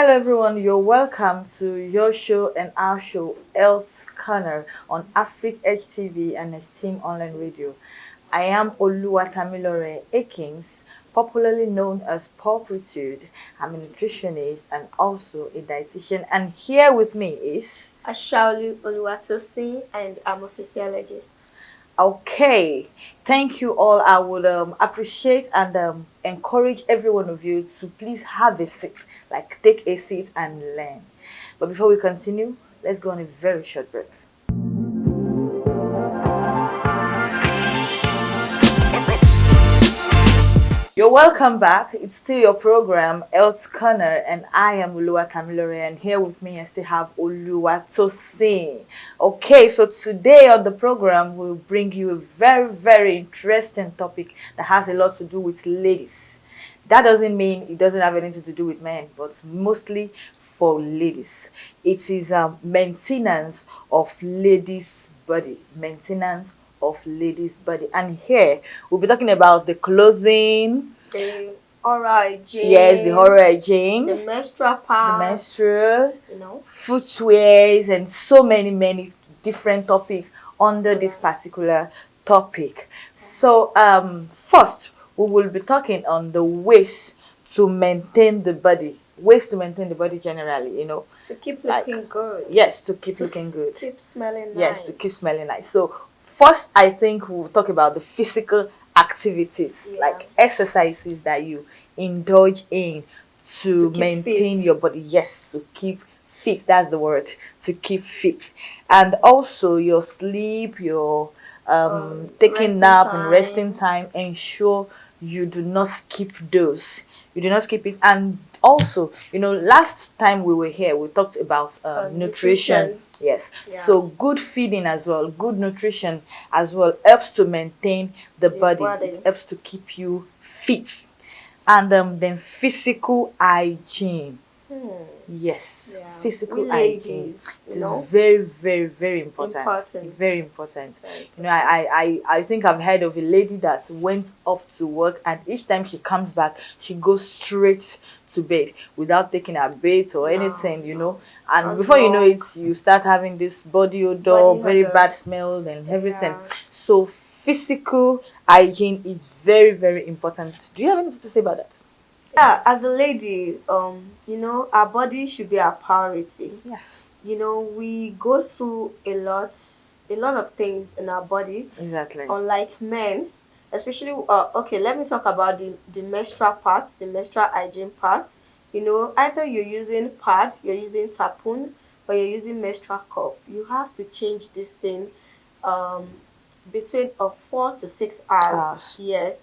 Hello, everyone. You're welcome to your show and our show, Health Corner, on Afric HTV and Esteem Online Radio. I am Oluwatamilore Akins, popularly known as Pulpitude. I'm a nutritionist and also a dietitian. And here with me is Ashaolu Oluwatosin, and I'm a physiologist. Okay, thank you all. I would appreciate and encourage every one of you to please have a seat, like take a seat and learn. But before we continue, let's go on a very short break. You're welcome back. It's still your program, Health Corner, and I am Uluwa Kamilore, and here with me I still have Uluwa Tosin. Okay, so today on the program we'll bring you a very, very interesting topic that has a lot to do with ladies. That doesn't mean it doesn't have anything to do with men, but mostly for ladies. It is maintenance of ladies' body. Maintenance of ladies' body. And here we'll be talking about the clothing, The oral hygiene. yes, the oral hygiene, The menstrual the part. menstrual, You know. footwears, and so many, many different topics under this particular topic. So, first, we will be talking on the ways to maintain the body. Ways to maintain the body generally, To keep like, looking good. yes, to keep To looking good. keep smelling nice. Yes, to keep smelling nice. So, first, I think we'll talk about the physical activities, Yeah. like exercises that you indulge in to To keep maintain fit. your body. Yes, to keep fit. That's the word. To keep fit, and also your sleep, your taking Resting nap and time. resting time. Ensure you do not skip those. You do not skip it, and also, last time we were here, we talked about nutrition. Nutrition. Yes. Yeah. So good feeding as well, good nutrition as well helps to maintain the body. It helps to keep you fit. And then physical hygiene. Hmm. Yes, Yeah. physical We hygiene. ladies, It is very, very, very important. Important. Very important. Very I think I've heard of a lady that went off to work, and each time she comes back, she goes straight to bed without taking a bath or anything. And That's before you know wrong. it, you start having this body odor, Body very odor. bad smell, and everything. Yeah. So physical hygiene is very, very important. Do you have anything to say about that? Yeah, as a lady, our body should be our priority. Yes, We go through a lot of things in our body, exactly. unlike men, especially. Okay, let me talk about the menstrual part, the menstrual hygiene part. Either you're using pad, you're using tapoon, or you're using menstrual cup. You have to change this thing um between 4 to 6 hours. Hours. Yes,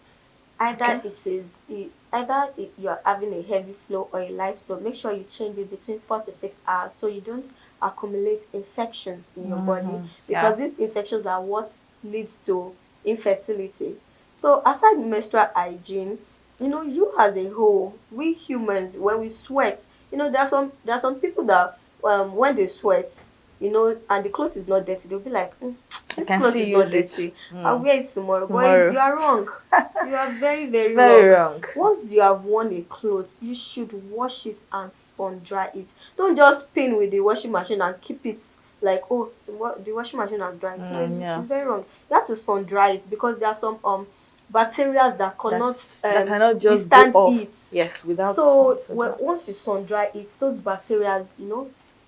either Okay. you're having a heavy flow or a light flow. Make sure you change it between 4 to 6 hours so you don't accumulate infections in your body, Yeah. because these infections are what leads to infertility. So aside menstrual hygiene, you as a whole, we humans, when we sweat, there are some people that when they sweat, and the clothes is not dirty, they'll be like, I this can clothes still is not use it. dirty, I'll wear it tomorrow. But Tomorrow. you are wrong. You are very, very Very wrong. wrong. Once you have worn a cloth, you should wash it and sun dry it. Don't just spin with the washing machine and keep it like, oh, the washing machine has dried. No, Yeah. it's very wrong. You have to sun dry it, because there are some bacteria that cannot That cannot just withstand go off. heat. Yes, without So sun. once you sun dry it, those bacteria,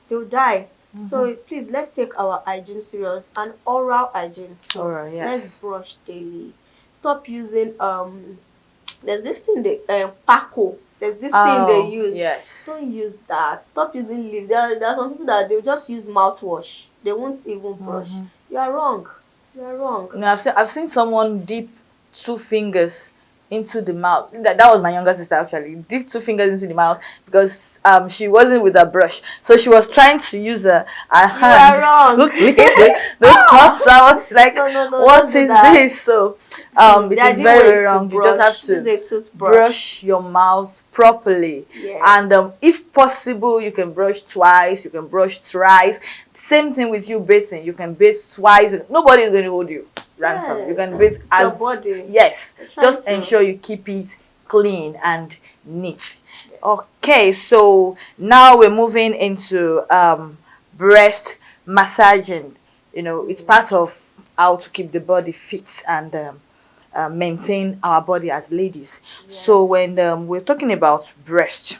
they'll die. So please, let's take our hygiene serious, and oral hygiene. So Oral, yes. let's brush daily. Stop using there's this thing Paco. There's this thing they use. Yes. Don't use that. Stop using leaf. There are some people that they'll just use mouthwash. They won't even brush. You are wrong. You are wrong. I've seen someone dip 2 fingers into the mouth. That was my younger sister actually. Dip 2 fingers into the mouth because she wasn't with a brush, so she was trying to use her hand are wrong. to clean the hot out. Like, No, what don't do is that. this? So it There are is different very ways to wrong. You just have Use to a toothbrush. brush your mouth properly. Yes. And if possible, you can brush twice, you can brush thrice. Same thing with you bathing. You can bathe twice. Nobody is going to hold you ransom. You can Yes. bathe It's your body. Yes, You're trying just to- ensure you keep it clean and neat. Okay, so now we're moving into breast massaging. It's part of how to keep the body fit and maintain our body as ladies. So when Yes. we're talking about breast,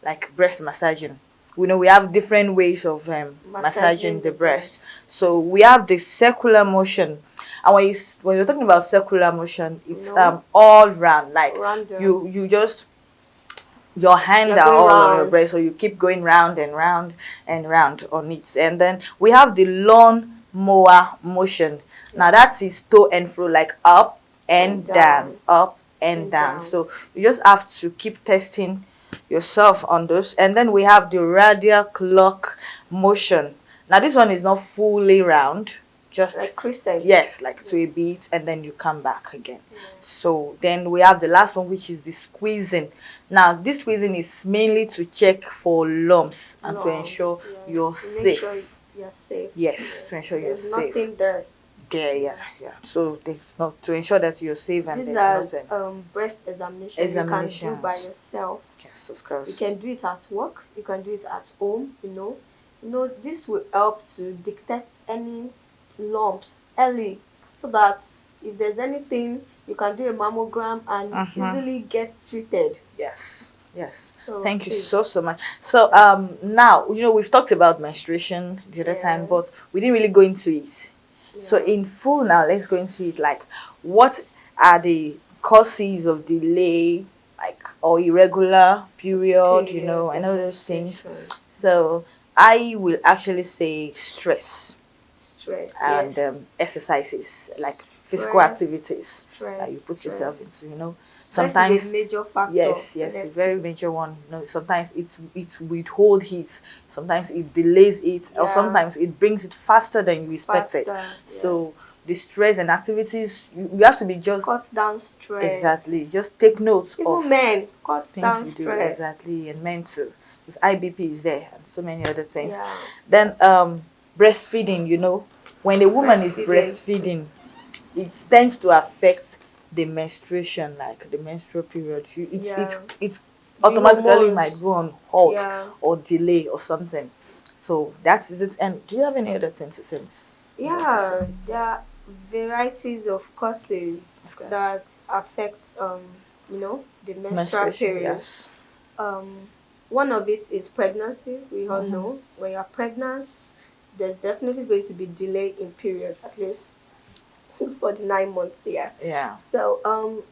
like breast massaging, we know we have different ways of massaging Massaging the the breast. breast. So we have the circular motion, and when you're talking about circular motion, it's No, all round. Like random. you just your hand You're are going all on your round. breast, so you keep going round and round and round on it. And then we have the lawn mower motion. Now Yeah. that is to and fro, like up And and down, down. up and And down. down. So you just have to keep testing yourself on those. And then we have the radial clock motion. Now this one is not fully round, just Like crescent. yes, like to a Yes. beat, and then you come back again. Yeah. So then we have the last one, which is the squeezing. Now this squeezing is mainly to check for lumps and to ensure Lungs. Yeah. you're To make sure safe. you're safe. Yes, Yeah. to ensure you're There's safe. nothing there. There, yeah, yeah. So there's not to ensure that you're safe and These there's are nothing. breast examination you can do by Examinations. yourself. Yes, of You course. can do it at work. You can do it at home. This will help to detect any lumps early, so that if there's anything, you can do a mammogram and Mm-hmm. easily get treated. Yes. Yes. So Thank you so please, so much. So now we've talked about menstruation the other time, yeah, but we didn't really go into it. So yeah, in full now, let's go into it. Like, what are the causes of delay, like or irregular period? periods I and know those things. menstruation, So I will actually say stress stress, and yes, exercises, like physical stress, activities that you stress, put yourself into. stress. Stress is a Sometimes major factor, yes, yes, a very honestly. major one. Sometimes it's withhold heat, sometimes it delays it, or Yeah, sometimes it brings it faster than you expected. faster. Yeah, So the stress and activities, you have to be just cut down exactly, stress. just take notes of Even men cut things down you do stress. exactly and meant to. Because IBP is there and so many other things. Yeah, Then breastfeeding, when a woman is breastfeeding. breastfeeding, it tends to affect the menstruation, like the menstrual period. Yeah, It the automatically might hormones. go on halt Yeah, or delay or something. So that is it. And do you have any other thing to say, Miss Oluwatosin? yeah. There are varieties of causes Of course. that affect the menstrual Menstruation, period. yes. Um, One of it is pregnancy. We all Mm-hmm. know when you're pregnant, there's definitely going to be delay in period, at least for the 9 months here. Yeah. So,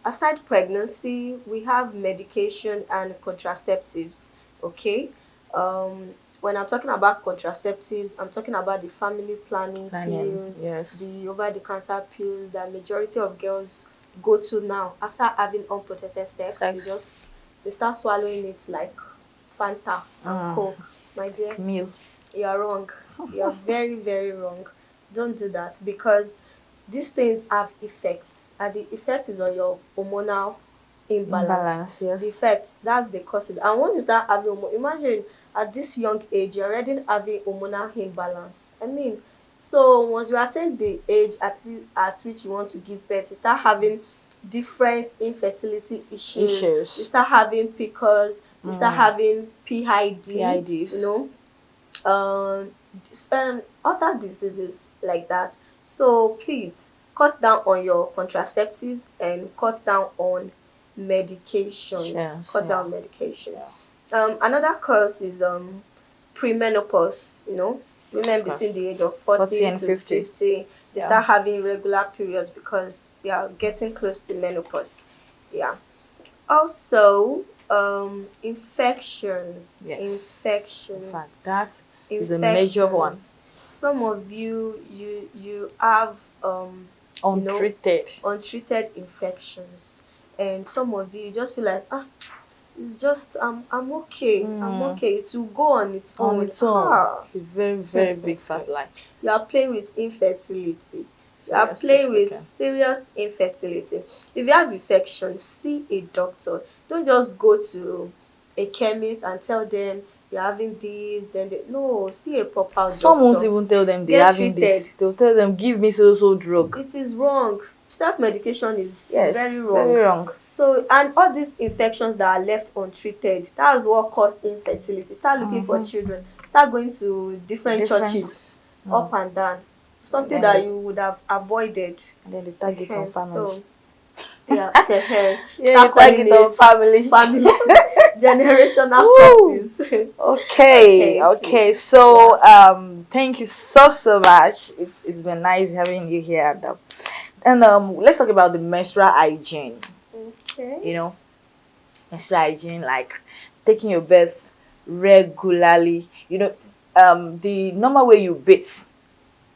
aside pregnancy, we have medication and contraceptives. Okay. Um, when I'm talking about contraceptives, I'm talking about the family planning Planning, pills, yes. the over-the-counter pills that majority of girls go to now after having unprotected sex. They Sex. just they start swallowing it like Fanta and Mm. Coke. My dear, Meal. you're wrong. You're very, very wrong. Don't do that, because these things have effects, and the effect is on your hormonal imbalance. Imbalance, yes. The effect, that's the cause. And once you start having imagine at this young age, you're already having hormonal imbalance. I mean, so once you attain the age at which you want to give birth, you start having different infertility issues. You Issues. start having PCOS. You start Mm. having PID. You PIDs. know, other diseases like that. So please cut down on your contraceptives and cut down on medications. Yes, Cut yeah. down medication. Yeah. Another cause is premenopause. Women Of course. between the age of 40 40 and to 50. 50, they Yeah. start having regular periods because they are getting close to menopause. Yeah. Also, infections, Yes. In infections, fact, that is a major one. infections. Some of you have you know Untreated. untreated infections, and some of you just feel like, it's just I'm okay, I'm Mm. okay, it will go on its On own. its own. A very, very big fat lie. You are playing with infertility. You are Seriously playing with speaking. serious infertility. If you have infection, see a doctor. Don't just go to a chemist and tell them you're having this, then no, see a proper Some won't doctor. even tell them they're Get having this. treated. They'll tell them, give me so drug. It is wrong. self-medication is very wrong. Very wrong. So, and all these infections that are left untreated, that's what causes infertility. Start looking for children. Start going to different churches, up and down. Something that you would have avoided. And then the target on family. So, yeah, Start calling it family. Generational causes. Okay. So thank you so much. It's been nice having you here. And let's talk about the menstrual hygiene. Okay. You know, menstrual hygiene, like taking your bath regularly. You know, the normal way you bathe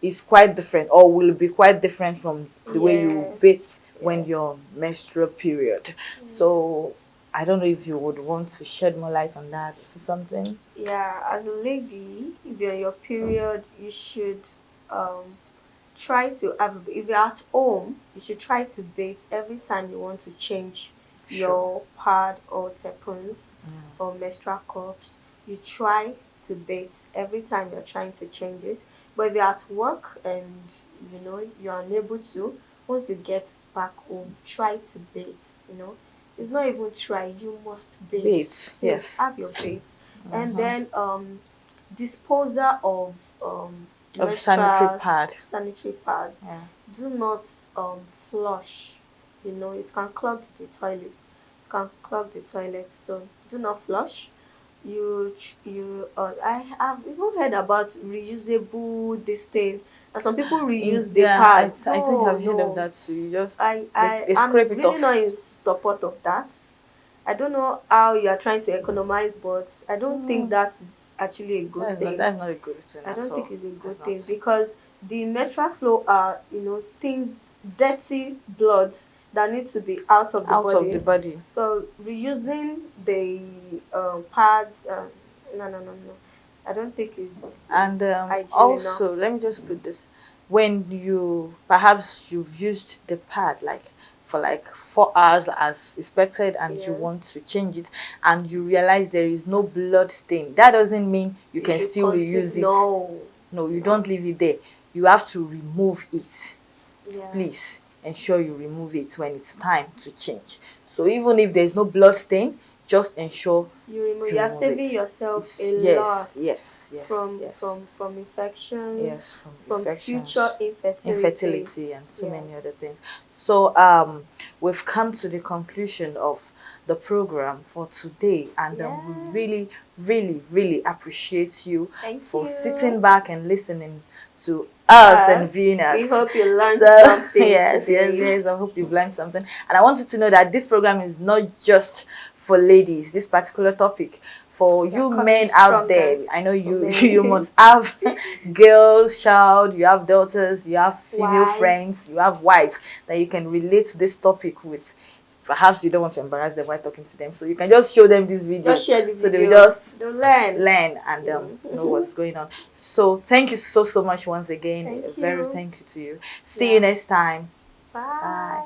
is quite different, or will be quite different from the way you bathe when your menstrual period. So I don't know if you would want to shed more light on that. Is it something? Yeah, as a lady, if you're in your period, you should try to have, if you're at home, you should try to bathe every time you want to change your pad or tampons or menstrual cups. You try to bathe every time you're trying to change it. But if you're at work and you know you're unable to, once you get back home, try to bathe. You know, it's not even try, you must bathe. Yes. Have your bathe. And then disposal of sanitary pads. Do not flush. You know, it can clog the toilet. So do not flush. I have even heard about reusable this thing. And some people reuse the pads. I think I've heard of that too. You just I'm really not in support of that. I don't know how you are trying to economize, but I don't think that is actually a good thing. That's not a good thing. I don't think it's a good thing because the menstrual flow are, you know, things, dirty bloods that need to be out of the body. So reusing the pads, no. I don't think is hygiene also enough. let me just put this: when you've used the pad like for like 4 hours as expected, and you want to change it, and you realize there is no blood stain, that doesn't mean you can still reuse it. No, you don't leave it there. You have to remove it. Please ensure you remove it when it's time to change. So even if there's no blood stain, just ensure you remove. You are saving yourself a lot. From infections. From future infertility and so many other things. So we've come to the conclusion of the program for today, and we really appreciate you for sitting back and listening to us and viewing us. We hope you learned something. Yes. I hope you've learned something. And I want you to know that this program is not just for ladies, this particular topic. For you men out there, I know you must have girls, child, you have daughters, you have female friends, you have wives that you can relate this topic with. Perhaps you don't want to embarrass them while talking to them, so you can just show them this video. Just share the video. So they'll learn and know what's going on. So thank you so much once again. Thank you to you. See you next time. Bye.